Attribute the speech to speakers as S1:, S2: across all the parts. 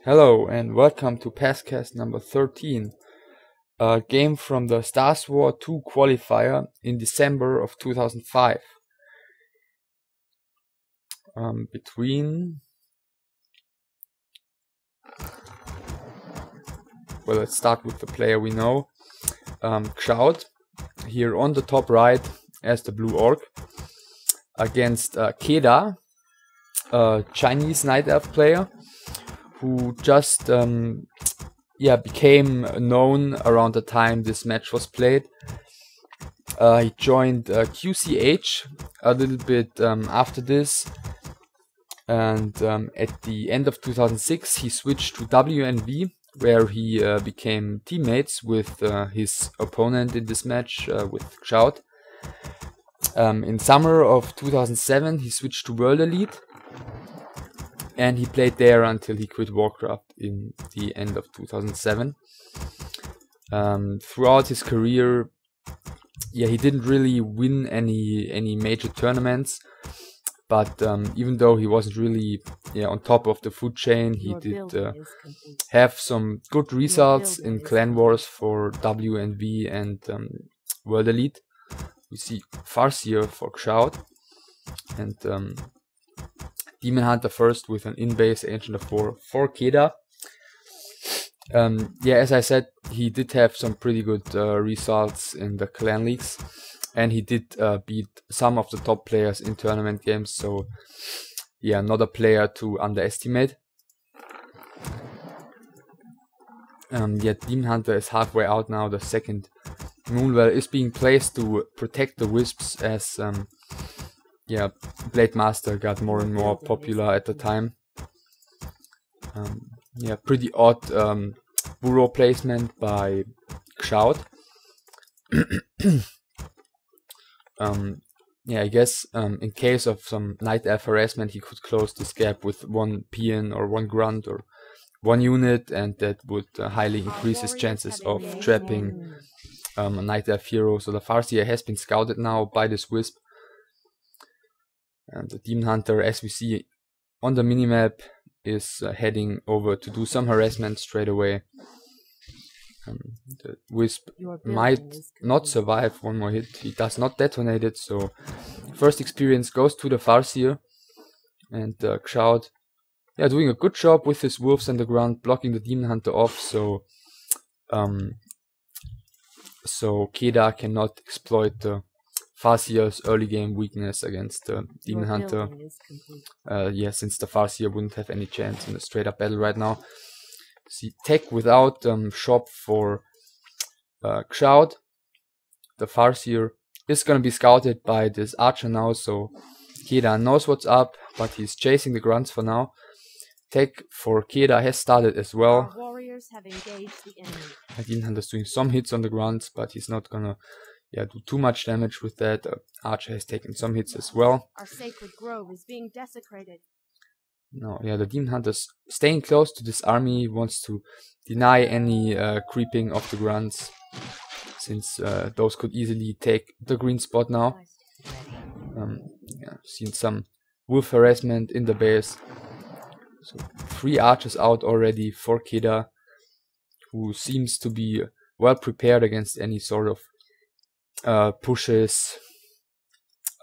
S1: Hello and welcome to Past-Cast number 13, a game from the StarsWar II qualifier in December of 2005. Let's start with the player we know, xiaOt, here on the top right as the blue orc, against Keda, a Chinese Nightelf player, who just became known around the time this match was played. He joined QCH a little bit after this, and at the end of 2006 he switched to WNV, where he became teammates with his opponent in this match, with xiaOt. In summer of 2007 he switched to World Elite, and he played there until he quit Warcraft in the end of 2007. Throughout his career, he didn't really win any major tournaments, but even though he wasn't really on top of the food chain, he did have some good results in clan wars for WNV and World Elite. We see Farseer for xiaOt, and Demon Hunter first with an in-base Ancient of War for keda. As I said, he did have some pretty good results in the clan leagues, and he did beat some of the top players in tournament games, so not a player to underestimate. Demon Hunter is halfway out now. The second Moonwell is being placed to protect the wisps, as Blade Master got more and more popular at the time. Pretty odd burrow placement by xiaOt. I guess in case of some Nightelf harassment, he could close this gap with one peon or one grunt or one unit, and that would highly increase his chances of trapping a Nightelf hero. So the Farseer has been scouted now by this wisp. And the Demon Hunter, as we see on the minimap, is heading over to do some harassment straight away. The Wisp might not survive one more hit. He does not detonate it, so first experience goes to the Farseer. And xiaOt, doing a good job with his wolves and the ground, blocking the Demon Hunter off, so keda cannot exploit the Farseer's early game weakness against the Demon Hunter. Since the Farseer wouldn't have any chance in a straight up battle right now. See, tech without shop for xiaOt. The Farseer is gonna be scouted by this archer now, so keda knows what's up, but he's chasing the grunts for now. Tech for keda has started as well.
S2: Warriors have engaged the enemy.
S1: Demon Hunter's doing some hits on the grunts, but he's not gonna do too much damage with that. Archer has taken some hits as well.
S2: Our sacred grove is being desecrated.
S1: No, the Demon Hunter's staying close to this army, wants to deny any creeping of the grunts, since those could easily take the green spot now. Seen some wolf harassment in the base. So 3 archers out already for keda, who seems to be well prepared against any sort of pushes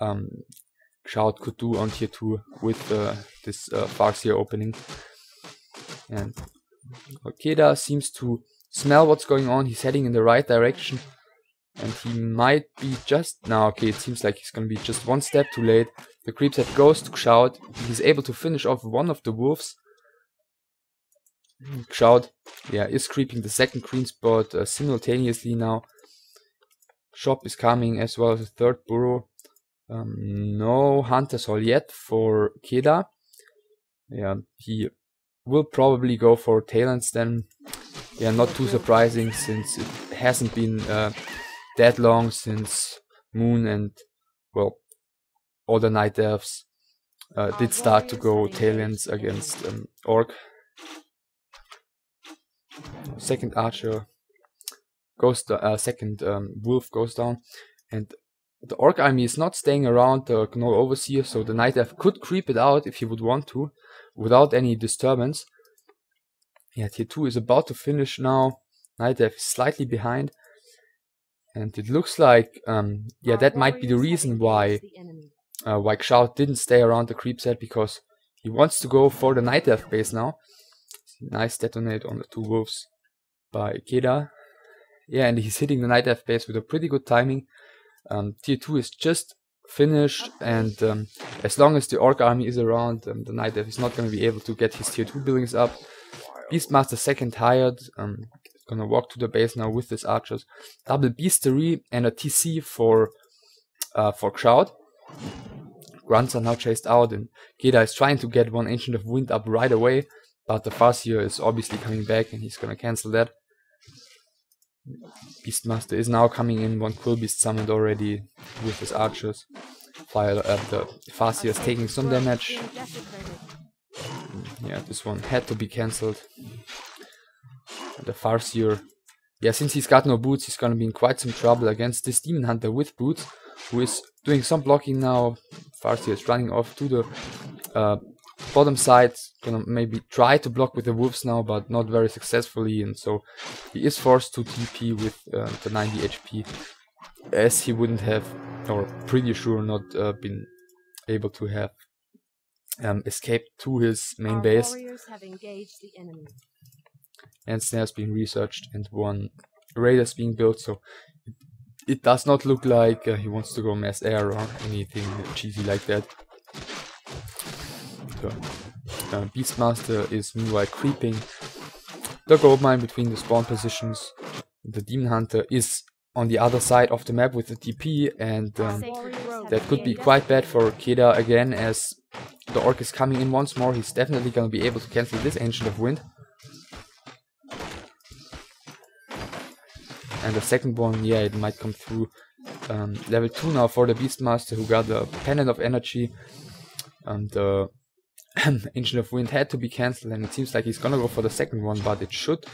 S1: xiaOt could do on tier 2 with this Farseer opening. And keda seems to smell what's going on. He's heading in the right direction, and he might be just now. Okay, it seems like he's gonna be just one step too late. The creep set goes to xiaOt. He's able to finish off one of the wolves. xiaOt is creeping the second green spot simultaneously now. Shop is coming as well as a third burrow. No Hunter's Hall yet for keda. He will probably go for talents then. Not too surprising, since it hasn't been that long since Moon and all the Night Elves did start to go talents against Orc. Second archer goes second wolf goes down, and the Orc army is not staying around the Gnoll Overseer, so the Nightelf could creep it out if he would want to, without any disturbance. Yeah, tier 2 is about to finish now. Nightelf is slightly behind. And it looks like, yeah, that might be the reason why xiaOt didn't stay around the creep set, because he wants to go for the Nightelf base now. Nice detonate on the 2 wolves by Keda. Yeah, and he's hitting the Nightelf base with a pretty good timing. Tier 2 is just finished, and as long as the Orc army is around, the Nightelf is not going to be able to get his tier 2 buildings up. Beastmaster second hired, gonna walk to the base now with his archers. Double beastiary and a TC for xiaOt. Grunts are now chased out, and Keda is trying to get one Ancient of Wind up right away, but the Farseer is obviously coming back and he's gonna cancel that. Beastmaster is now coming in, one Quillbeast summoned already with his archers. The Farseer is taking some damage. Yeah, this one had to be cancelled. The Farseer, yeah, since he's got no boots, he's gonna be in quite some trouble against this Demon Hunter with boots, who is doing some blocking now. Farseer is running off to the bottom side, gonna maybe try to block with the wolves now, but not very successfully, and so he is forced to TP with the 90 HP, as he wouldn't have, or pretty sure not been able to have escaped to his main base.
S2: Warriors have engaged the enemy.
S1: And snares being researched and one raiders being built, so it does not look like he wants to go mass air or anything cheesy like that. So, Beastmaster is meanwhile creeping the gold mine between the spawn positions. The Demon Hunter is on the other side of the map with the TP, and that could be quite bad for Keda again, as the Orc is coming in once more. He's definitely going to be able to cancel this Ancient of Wind. And the second one, yeah, it might come through. Level 2 now for the Beastmaster, who got the Pendant of Energy. The Ancient of Wind had to be cancelled, and it seems like he's gonna go for the second one, but it should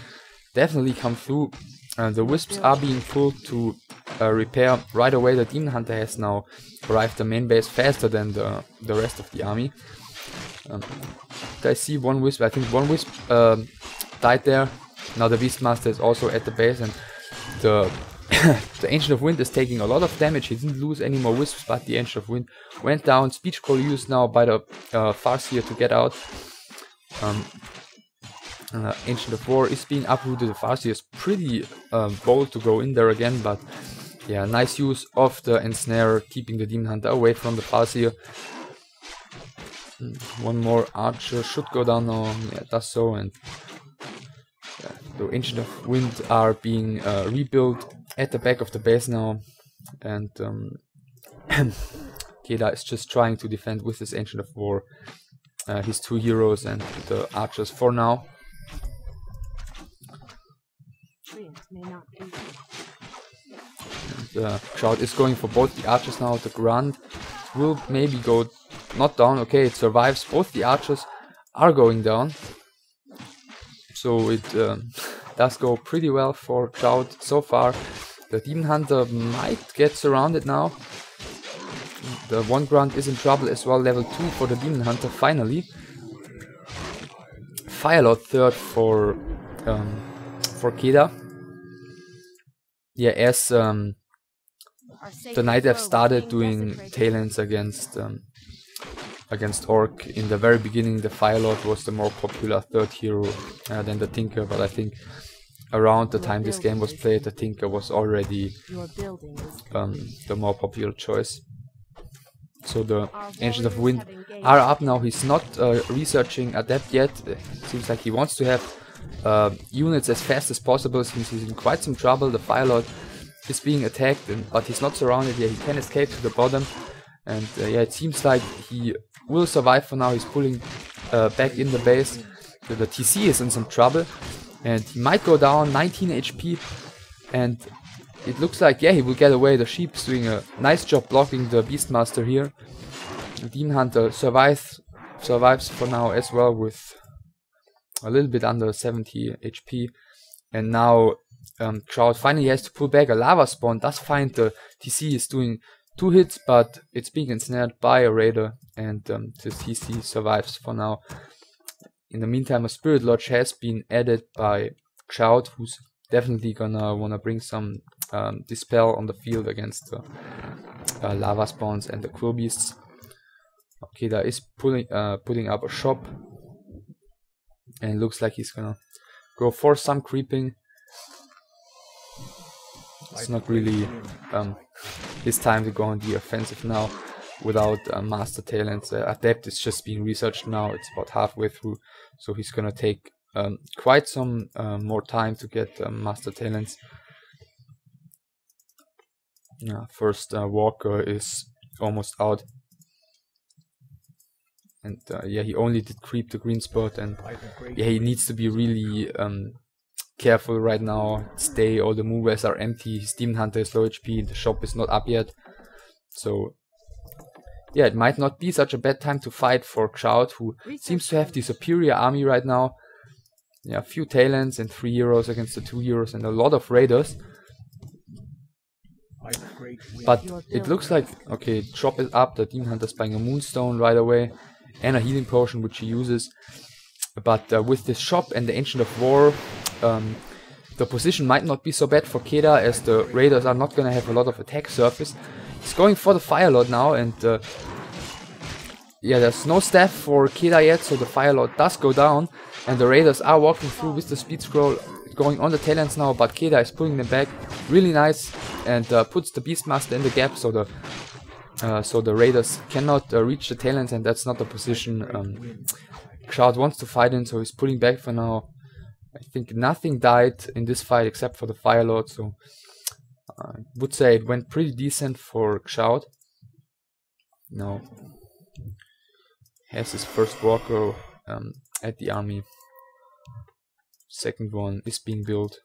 S1: definitely come through. The Wisps are being pulled to repair right away. The Demon Hunter has now arrived the main base faster than the rest of the army. I see one Wisp, I think one Wisp died there. Now the Beastmaster is also at the base, and the Ancient of Wind is taking a lot of damage. He didn't lose any more Wisps, but the Ancient of Wind went down. Speech Call used now by the Farseer to get out. Ancient of War is being uprooted. The Farseer is pretty bold to go in there again, but yeah, nice use of the Ensnare, keeping the Demon Hunter away from the Farseer. One more archer should go down now. Yeah, it does so, and yeah, the Ancient of Wind are being rebuilt at the back of the base now, and Keda is just trying to defend with his Ancient of War, his 2 heroes and the archers for now. xiaOt is going for both the archers now. The Grunt will maybe go not down. Okay, it survives. Both the archers are going down. So it does go pretty well for xiaOt so far. The Demon Hunter might get surrounded now. The one Grunt is in trouble as well. Level 2 for the Demon Hunter finally. Firelord third for Keda. Yeah, as the Nightelf started doing talents against Orc in the very beginning, the Firelord was the more popular third hero than the Tinker, but I think around the time this game was played, the Tinker was already the more popular choice. So the Ancient of Wind are up now. He's not researching Adept yet. Seems like he wants to have units as fast as possible, since he's in quite some trouble. The Firelord is being attacked, but he's not surrounded yet. He can escape to the bottom, and yeah, it seems like he will survive for now. He's pulling back in the base. The TC is in some trouble, and he might go down. 19 HP, and it looks like, yeah, he will get away. The Sheep's doing a nice job blocking the Beastmaster here. The Demon Hunter survives for now as well, with a little bit under 70 HP. And now xiaOt finally has to pull back. A lava spawn does find the TC is doing 2 hits, but it's being ensnared by a raider, and the TC survives for now. in the meantime, a Spirit Lodge has been added by xiaOt, who's definitely gonna wanna bring some dispel on the field against the lava spawns and the quill beasts. Keda is putting up a shop, and looks like he's gonna go for some creeping. It's not really his time to go on the offensive now without master talents. Adept is just being researched now. It's about halfway through, so he's gonna take quite some more time to get master talents. First Walker is almost out, and yeah, he only did creep the green spot, and yeah, he needs to be really careful right now. Stay, all the movers are empty, his Demon Hunter is low HP, the shop is not up yet, so yeah, it might not be such a bad time to fight for xiaOt, who seems to have the superior army right now. Yeah, a few talents and 3 heroes against the 2 heroes and a lot of raiders. But it looks like, okay, shop is up, the Demon Hunter's buying a Moonstone right away and a healing potion which he uses. But with this shop and the Ancient of War, the position might not be so bad for Keda, as the raiders are not gonna have a lot of attack surface. He's going for the Fire Lord now, and yeah, there's no staff for Keda yet, so the Fire Lord does go down, and the raiders are walking through with the speed scroll, going on the talents now, but Keda is pulling them back really nice, and puts the Beastmaster in the gap, so the raiders cannot reach the talents, and that's not the position xiaOt wants to fight in, so he's pulling back for now. I think nothing died in this fight except for the Fire Lord, so I would say it went pretty decent for xiaOt. Now has his first walker at the army. Second one is being built.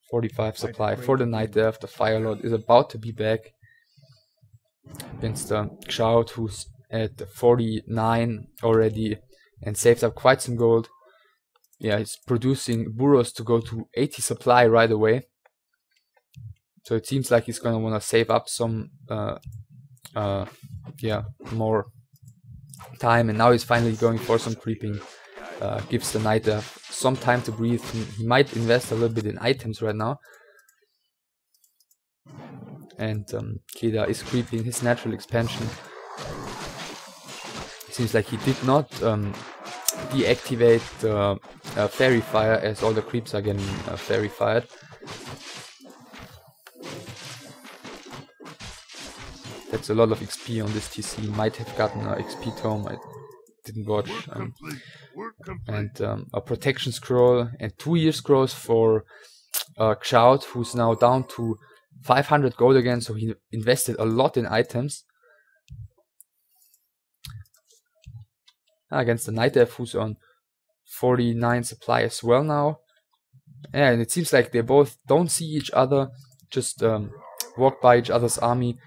S1: 45 supply for the Nightelf. The Fire Lord is about to be back against xiaOt, who's at 49 already and saved up quite some gold. Yeah, he's producing burrows to go to 80 supply right away. So it seems like he's gonna wanna save up some yeah, more time, and now he's finally going for some creeping. Gives the Nightelf some time to breathe. He might invest a little bit in items right now. And Keda is creeping his natural expansion. Seems like he did not deactivate the fairy fire, as all the creeps are getting fairy fired. That's a lot of XP on this TC. Might have gotten an XP tome, I didn't watch. And a protection scroll and 2 year scrolls for xiaOt, who's now down to 500 gold again, so he invested a lot in items. Against the Nightelf, who's on 49 supply as well now. Yeah, and it seems like they both don't see each other, just walk by each other's army.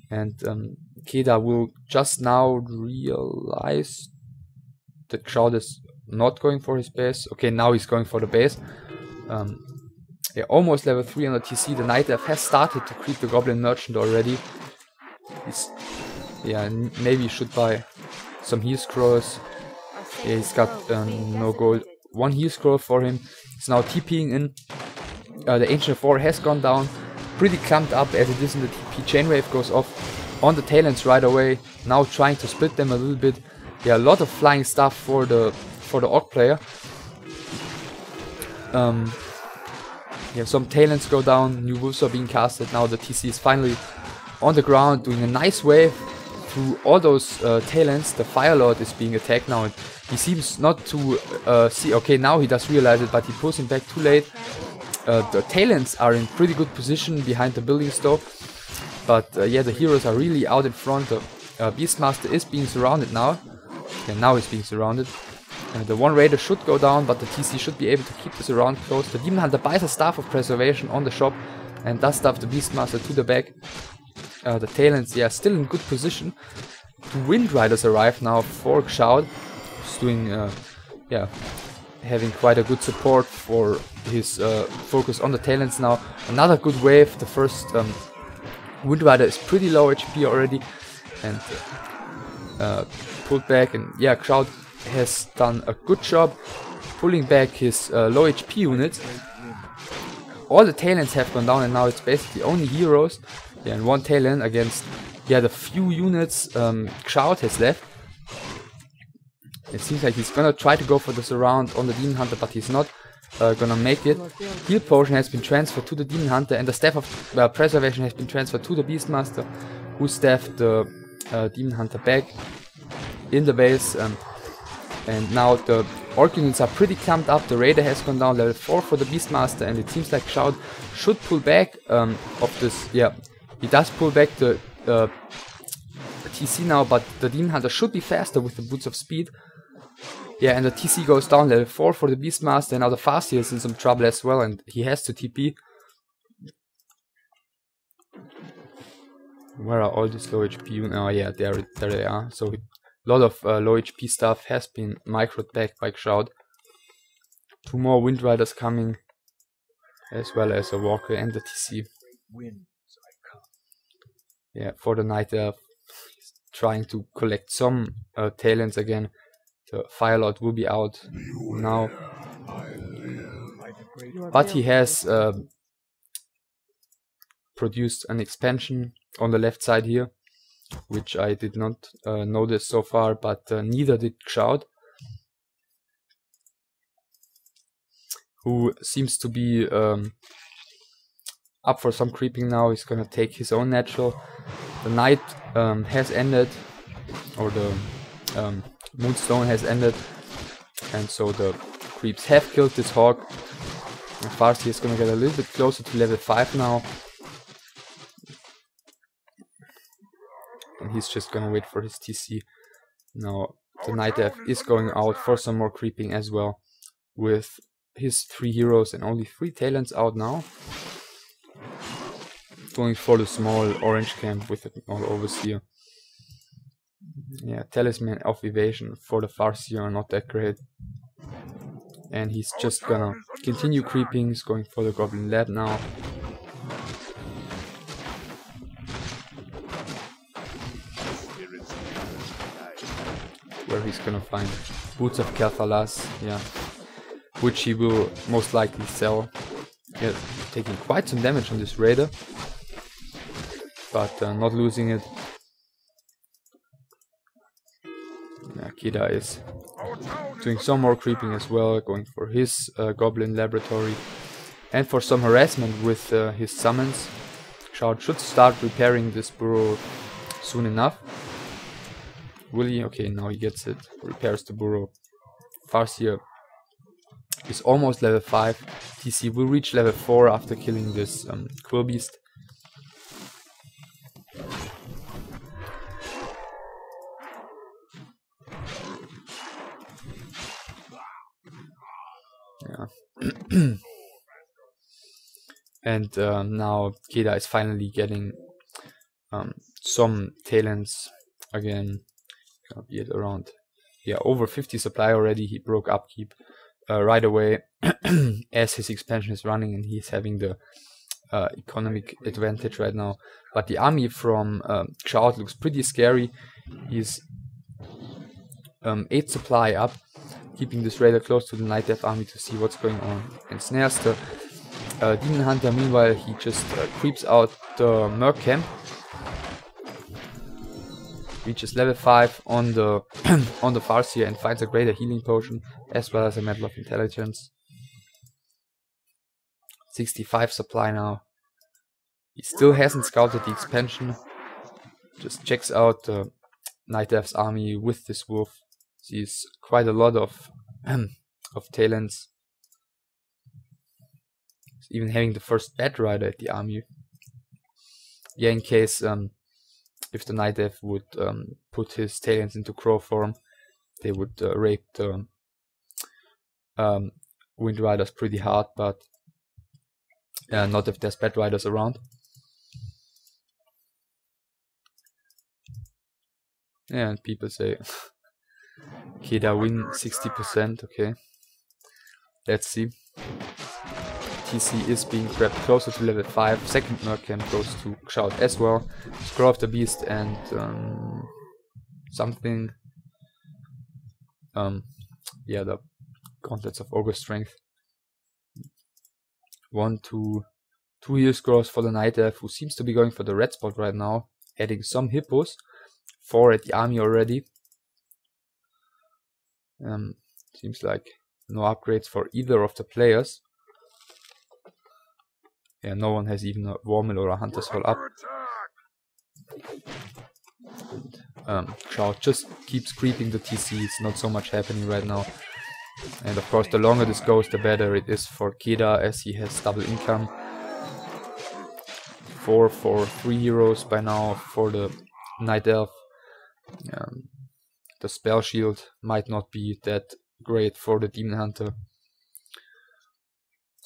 S1: And Keda will just now realize that xiaOt is not going for his base. Okay, now he's going for the base. Yeah, almost level 3 on the TC. The Nightelf has started to creep the Goblin Merchant already. Yeah, maybe he should buy some heal scrolls. Yeah, he's got no gold. 1 heal scroll for him. He's now TPing in. The Ancient of War has gone down. Pretty clumped up as it is in the TP. Chainwave goes off on the talents right away. Now trying to split them a little bit. Yeah, a lot of flying stuff for the Orc player. Yeah, some talents go down. New wolves are being casted. Now the TC is finally on the ground, doing a nice wave through all those talents. The Fire Lord is being attacked now, and he seems not to see. Okay, now he does realize it, but he pulls him back too late. The talents are in pretty good position behind the buildings though, but yeah, the heroes are really out in front. The Beastmaster is being surrounded now. Yeah, now he's being surrounded. The one raider should go down, but the TC should be able to keep the surround close. The Demon Hunter buys a Staff of Preservation on the shop and does stuff the Beastmaster to the back. The talents, yeah, still in good position. 2 Wind Riders arrive now for xiaOt, who's doing, yeah, having quite a good support for his focus on the talents now. Another good wave. The first Wind Rider is pretty low HP already, and pulled back, and yeah, xiaOt has done a good job pulling back his low HP units. All the talents have gone down and now it's basically only heroes. Yeah, and one talent against the few units xiaOt has left. It seems like he's gonna try to go for the surround on the Demon Hunter, but he's not gonna make it. Heal Potion has been transferred to the Demon Hunter, and the Staff of Preservation has been transferred to the Beastmaster, who staffed the Demon Hunter back in the base. And now the Orc units are pretty clumped up. The Raider has gone down level 4 for the Beastmaster, and it seems like xiaOt should pull back of this. Yeah, he does pull back the TC now, but the Demon Hunter should be faster with the Boots of Speed. Yeah, and the TC goes down level 4 for the Beastmaster, and now the Farseer is in some trouble as well, and he has to TP. Where are all these low HP units? Oh yeah, there they are. So a lot of low HP stuff has been microed back by xiaOt. 2 more Wind Riders coming, as well as a Walker and the TC. Yeah, for the Nightelf, he's trying to collect some talents again. The Firelord will be out now, but he has produced an expansion on the left side here, which I did not notice so far, but neither did xiaOt, who seems to be up for some creeping now. He's gonna take his own natural. The night has ended, or the Moonstone has ended, and so the creeps have killed this hawk. And Farseer is gonna get a little bit closer to level 5 now. And he's just gonna wait for his TC. Now the Nightelf is going out for some more creeping as well, with his 3 heroes and only 3 talents out now. Going for the small orange camp with an overseer. Yeah, Talisman of Evasion for the Farseer are not that great. And he's just gonna continue creeping. He's going for the Goblin Lab now. Where he's gonna find Boots of Cathalas, yeah, which he will most likely sell. Yeah, taking quite some damage on this Raider, but not losing it. Yeah, Keda is doing some more creeping as well, going for his Goblin Laboratory, and for some harassment with his summons. xiaOt should start repairing this burrow soon enough. Will he? Okay, now he gets it. Repairs the burrow. Farseer is almost level 5. TC will reach level 4 after killing this Quill Beast. Yeah. And now Keda is finally getting some talents again. Be at around, yeah, over 50 supply already. He broke upkeep right away as his expansion is running, and he's having the economic advantage right now. But the army from xiaOt looks pretty scary. He's 8 supply up, keeping this Raider close to the Nightelf army to see what's going on, and snares the Demon Hunter. Meanwhile, he just creeps out the Merc camp. Reaches level 5 on the on the Farseer and finds a greater healing potion as well as a Medal of Intelligence. 65 supply now. He still hasn't scouted the expansion. Just checks out the Nightelf's army with this wolf. Sees quite a lot of talents. He's even having the first Bat Rider at the army. Yeah, in case if the Nightelf would put his talents into crow form, they would rape the Wind Riders pretty hard, but not if there's Bat Riders around. Yeah, and people say Keda win 60%, okay. Let's see. TC is being grabbed closer to level 5. Second Merc camp goes to xiaOt as well. Scroll of the Beast and something. yeah, the gauntlets of ogre strength. 1, 2 heal scrolls for the Nightelf, who seems to be going for the red spot right now, adding some hippos. 4 at the army already. Seems like no upgrades for either of the players. Yeah, no one has even a war mill or a hunter's hall up. xiaOt just keeps creeping the TC, it's not so much happening right now. And of course the longer this goes, the better it is for Keda, as he has double income. 4 for 3 heroes by now for the Nightelf. The spell shield might not be that great for the demon hunter,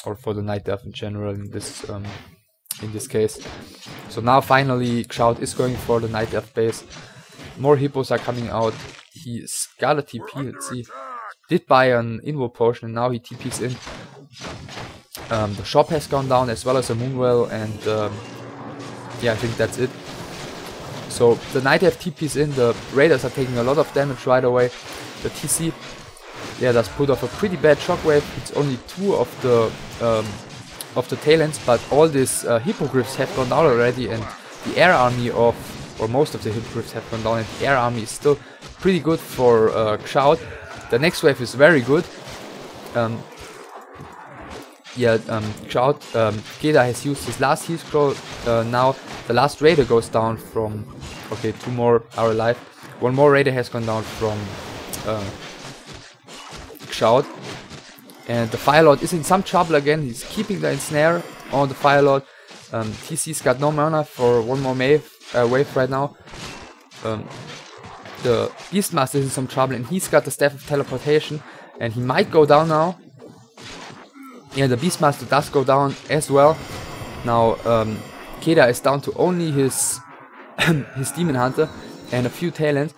S1: or for the Nightelf in general in this case. So now finally xiaOt is going for the Nightelf base. More hippos are coming out. He's got a TP, let's see. Did buy an invo potion and now he TPs in. The shop has gone down as well as a moonwell, and yeah, I think that's it. So the Nightelf TPs in, the raiders are taking a lot of damage right away. The TC, yeah, does put off a pretty bad shockwave. It's only 2 of the tail ends, but all these hippogriffs have gone down already, and the air army of, or most of the hippogriffs have gone down, and the air army is still pretty good for xiaOt. The next wave is very good. Yeah, xiaOt, Keda has used his last heal scroll. Now the last raider goes down from, okay, 2 more are alive. 1 more raider has gone down from xiaOt. And the Firelord is in some trouble again. He's keeping the ensnare on the Firelord. TC's got no mana for 1 more wave right now. The Beastmaster is in some trouble, and he's got the Staff of Teleportation, and he might go down now. Yeah, the Beastmaster does go down as well. Now Keda is down to only his his Demon Hunter and a few tail ends.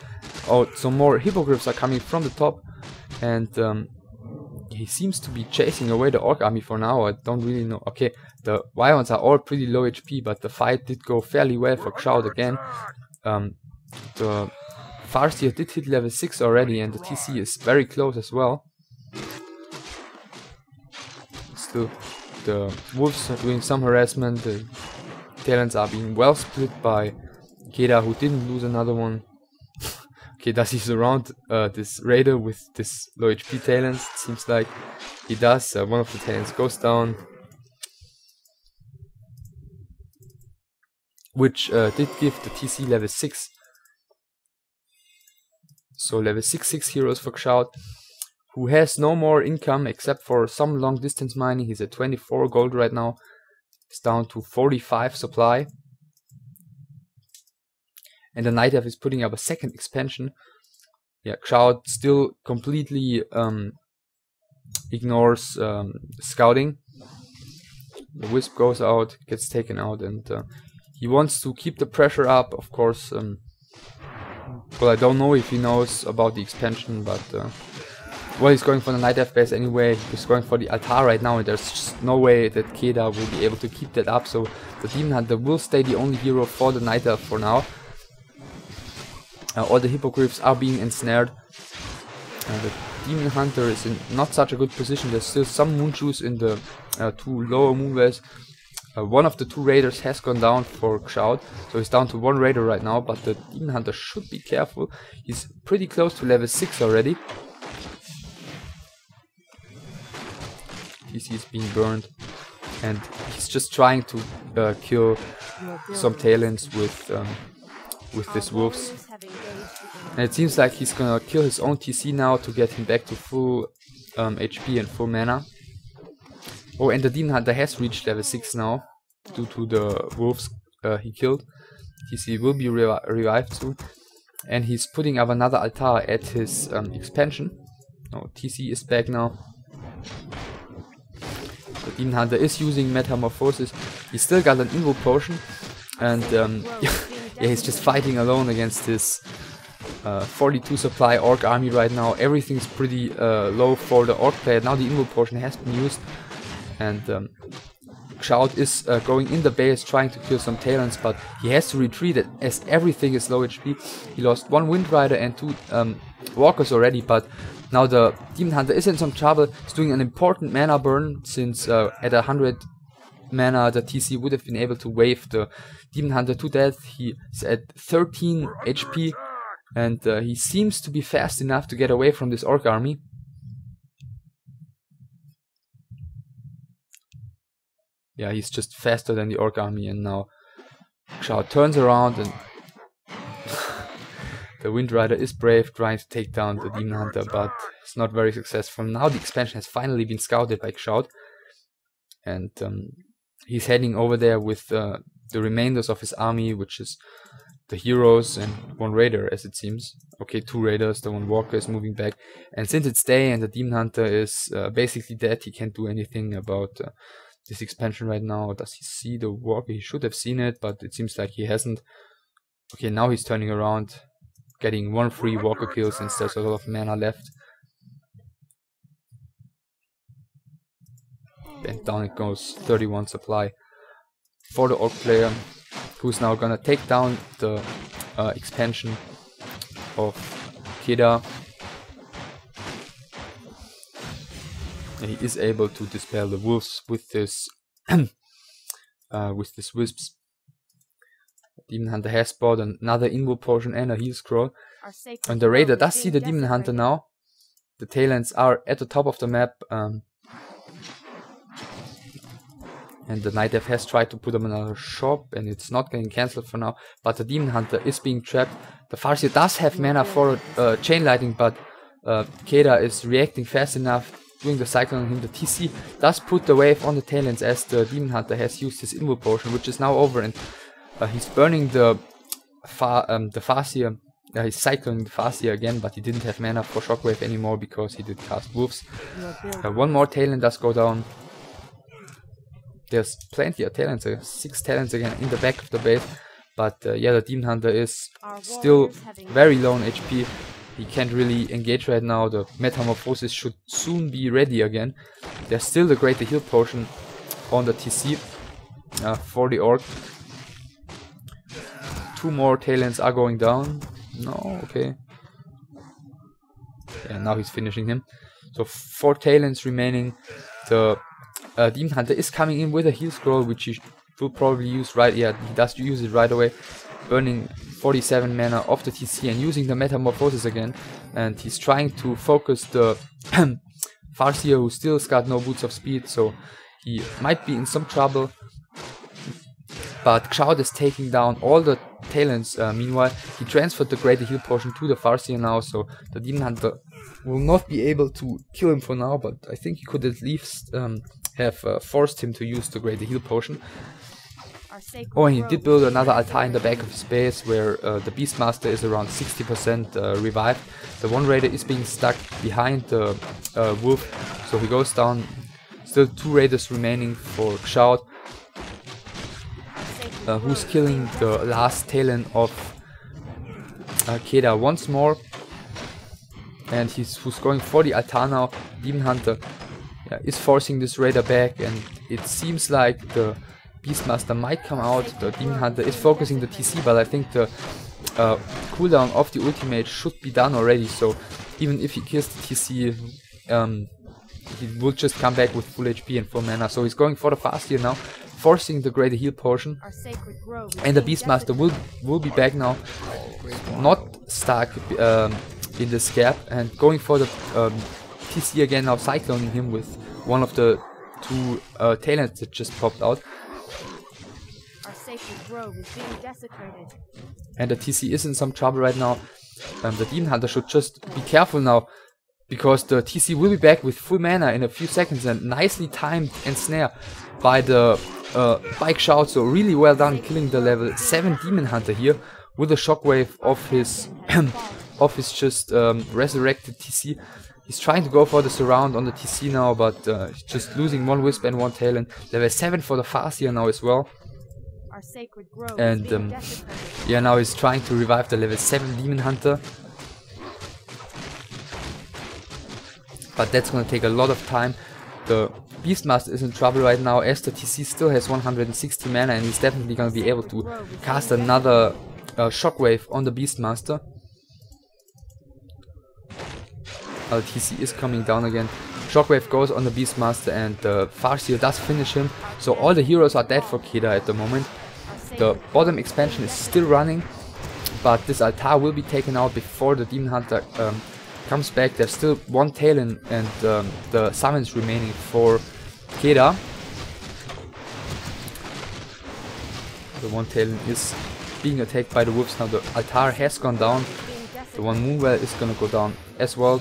S1: Oh, some more hippogriffs are coming from the top, and he seems to be chasing away the Orc army for now. I don't really know. Okay, the Wyverns are all pretty low HP, but the fight did go fairly well for xiaOt again. The Farseer did hit level 6 already, and the TC is very close as well. Still, the wolves are doing some harassment. The talents are being well split by Keda, who didn't lose another one. Okay, does he surround this raider with this low HP talents? It seems like he does. One of the talents goes down, which did give the TC level 6. So level 6 heroes for xiaOt, who has no more income except for some long distance mining. He's at 24 gold right now. He's down to 45 supply. And the Nightelf is putting up a second expansion. Yeah, xiaOt still completely ignores scouting. The Wisp goes out, gets taken out, and he wants to keep the pressure up, of course. Well, I don't know if he knows about the expansion, but well, he's going for the Nightelf base anyway. He's going for the altar right now, and there's just no way that Keda will be able to keep that up. So the Demon Hunter will stay the only hero for the Nightelf for now. All the hippogriffs are being ensnared. The Demon Hunter is in not such a good position. There's still some moon juice in the 2 lower moonways. One of the 2 raiders has gone down for xiaOt, so he's down to 1 raider right now, but the Demon Hunter should be careful. He's pretty close to level 6 already. TC is being burned, and he's just trying to kill some tail ends with these wolves. And it seems like he's gonna kill his own TC now to get him back to full HP and full mana. Oh, and the Demon Hunter has reached level 6 now, due to the wolves he killed. TC will be revived soon. And he's putting up another altar at his expansion. Oh, TC is back now. The Demon Hunter is using Metamorphosis. He's still got an invo potion. And yeah, he's just fighting alone against this 42 supply Orc army right now. Everything's pretty low for the Orc player. Now the invo potion has been used. And xiaOt is going in the base trying to kill some talents, but he has to retreat as everything is low HP. He lost 1 Wind Rider and 2 walkers already, but Now the Demon Hunter is in some trouble. He's doing an important mana burn, since at 100 mana the TC would have been able to wave the Demon Hunter to death. He's at 13 HP, and he seems to be fast enough to get away from this Orc army. Yeah, he's just faster than the Orc army, and now xiaOt turns around, and the Wind Rider is brave, trying to take down the Demon Hunter, but it's not very successful. Now the expansion has finally been scouted by xiaOt, and he's heading over there with the remainders of his army, which is the heroes and one raider, as it seems. Okay, 2 raiders, the one walker is moving back, and since it's day and the Demon Hunter is basically dead, he can't do anything about this expansion right now. Does he see the walker? He should have seen it, but it seems like he hasn't. Okay, now he's turning around, getting 1 free walker kill since there's a lot of mana left. And down it goes, 31 supply for the Orc player, who's now gonna take down the expansion of Keda. He is able to dispel the wolves with this wisps. Demon Hunter has bought another invul potion and a heal scroll. And the raider does see the Demon Hunter now. The Talents are at the top of the map. And the Nightelf has tried to put them in another shop, and it's not getting cancelled for now. But the Demon Hunter is being trapped. The Farseer does have mana for chain lightning, but Keda is reacting fast enough, doing the cycle on him. The TC does put the wave on the Talents as the Demon Hunter has used his invul potion, which is now over, and he's burning the Farseer. He's cycling the Farseer again, but he didn't have mana for Shockwave anymore because he did cast Wolves. One more Talent does go down. There's plenty of Talents, 6 Talents again in the back of the base. But yeah, the Demon Hunter is still very low on HP. He can't really engage right now. The Metamorphosis should soon be ready again. There's still the Greater Heal Potion on the TC for the Orc. 2 more Talents are going down. No, okay. Yeah, now he's finishing him. So 4 Talents remaining. The Demon Hunter is coming in with a heal scroll, which he will probably use right. Yeah, he does use it right away, burning 47 mana off the TC and using the Metamorphosis again. And he's trying to focus the Farseer, who still's got no boots of speed, so he might be in some trouble. But xiaOt is taking down all the Talents. Meanwhile, he transferred the Greater Heal Potion to the Farseer now, so the Demon Hunter will not be able to kill him for now, but I think he could at least have forced him to use the Greater Heal Potion. Oh, and he did build another altar in the back of his base, where the Beastmaster is around 60% revived. The one raider is being stuck behind the wolf, so he goes down. Still 2 raiders remaining for xiaOt, who's killing the last Talon of Keda once more. And who's going for the altar now. Demon Hunter is forcing this raider back, and it seems like the Beastmaster might come out. The Demon Hunter is focusing the TC, but I think the cooldown of the ultimate should be done already, so even if he kills the TC, he will just come back with full HP and full mana. So he's going for the Farseer now, forcing the Greater Heal Potion, and the Beastmaster will be back now, not stuck in this gap, and going for the TC again now, cycloning him with one of the 2 Talents that just popped out. And the TC is in some trouble right now. The Demon Hunter should just be careful now, because the TC will be back with full mana in a few seconds, and nicely timed and snare by the by xiaOt. So really well done, killing the level 7 Demon Hunter here with a shockwave of his just resurrected TC. He's trying to go for the surround on the TC now, but he's just losing 1 Wisp and 1 Talon. Level 7 for the Farseer now as well. And yeah, now he's trying to revive the level 7 Demon Hunter. But that's gonna take a lot of time. The Beastmaster is in trouble right now, as the TC still has 160 mana, and he's definitely gonna be able to cast another shockwave on the Beastmaster. TC is coming down again. Shockwave goes on the Beastmaster and the Farseer does finish him. So all the heroes are dead for Keda at the moment. The bottom expansion is still running, but this altar will be taken out before the Demon Hunter comes back. There's still one Talon and the summons remaining for Keda. The one Talon is being attacked by the wolves now. The altar has gone down. The one Moonwell is gonna go down as well.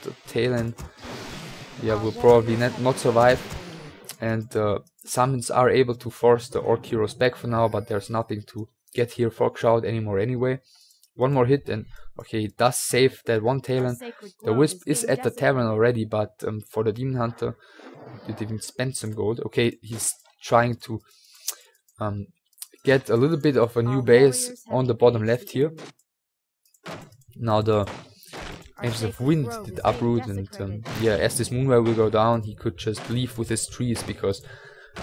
S1: The Talon, yeah, will probably not survive. And the summons are able to force the Orc heroes back for now, but there's nothing to get here for xiaOt anymore anyway. One more hit and okay, he does save that one Talon. The Wisp is at the tavern already, but for the Demon Hunter, he did even spend some gold. Okay, he's trying to get a little bit of a new base on the bottom left here. Now the Angels of Wind did uproot, and yeah, as this Moonwell will go down, he could just leave with his trees because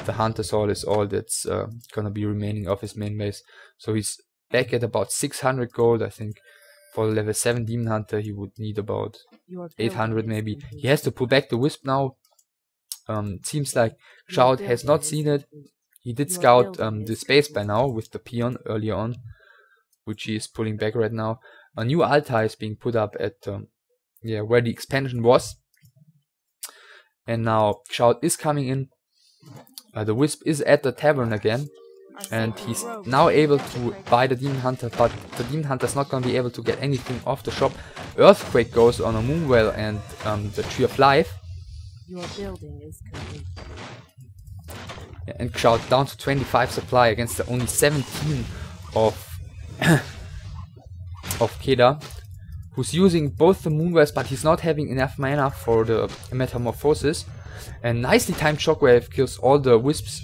S1: the Hunter's Hall is all that's gonna be remaining of his main base. So he's back at about 600 gold. I think for the level 7 Demon Hunter he would need about 800 maybe. He has to pull back the Wisp now. Seems like xiaOt has not seen it. He did scout the space by now with the peon earlier on, which he is pulling back right now. A new altar is being put up at yeah, where the expansion was. And now xiaOt is coming in. The Wisp is at the tavern again. And he's now able to buy the Demon Hunter, but the Demon Hunter is not going to be able to get anything off the shop. Earthquake goes on a Moonwell and the Tree of Life.
S2: Your building is complete.
S1: Yeah, and xiaOt down to 25 supply against the only 17 of of Keda, who's using both the Moonwells, but he's not having enough mana for the Metamorphosis. And nicely timed Shockwave kills all the Wisps.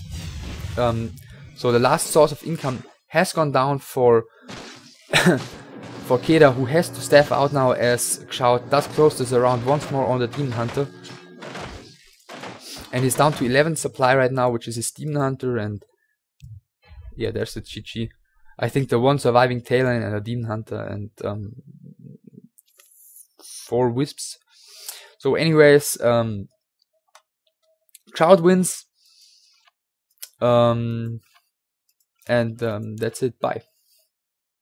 S1: So the last source of income has gone down for for Keda, who has to staff out now as xiaOt does close this around once more on the Demon Hunter. And he's down to 11 supply right now, which is his Demon Hunter, and yeah, there's the GG. I think the one surviving Talon and a Demon Hunter and 4 Wisps. So anyways, xiaOt wins. And that's it, bye.